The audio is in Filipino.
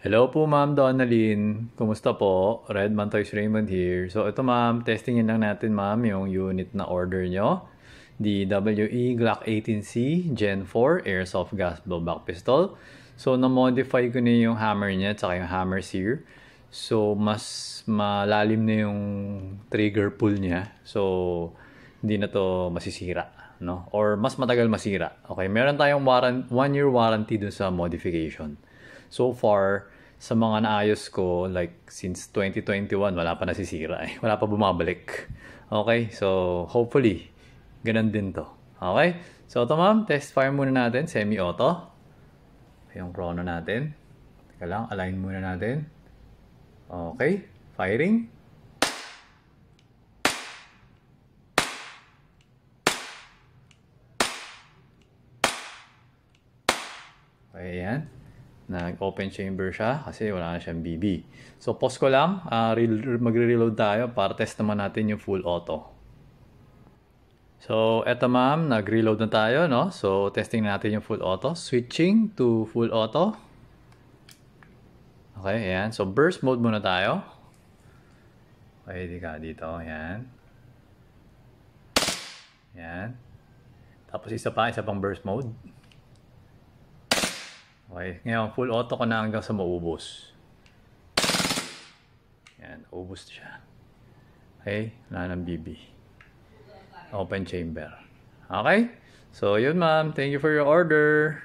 Hello po Ma'am Donalyn. Kumusta po? Redman Toys Raymond here. So ito ma'am, testingin lang natin ma'am yung unit na order nyo. DWE Glock 18C Gen 4 Airsoft Gas Blowback Pistol. So na-modify ko na yung hammer niya at saka yung hammer sear. So mas malalim na yung trigger pull niya. So hindi na to masisira, no? Or mas matagal masira. Okay, meron tayong 1 year warranty dun sa modification. So far, sa mga naayos ko, like since 2021, wala pa nasisira eh. Wala pa bumabalik. Okay, so hopefully, ganun din to. Okay, so ito ma'am, test fire muna natin, semi-auto. Yung chrono natin. Teka lang, align muna natin. Okay, firing. Okay, yan. Nag-open chamber siya kasi wala na siyang BB. So, pause ko lang. Magre-reload tayo para test naman natin yung full auto. So, eto ma'am, nag-reload na tayo, no? So, testing natin yung full auto. Switching to full auto. Okay, ayan. So, burst mode muna tayo. Okay, dito. Ayan. Ayan. Tapos isa pang burst mode. Okay, ngayon full auto ko na hanggang sa maubos. Yan, ubos siya. Okay, wala ng BB. Open chamber. Okay, so yun ma'am, thank you for your order.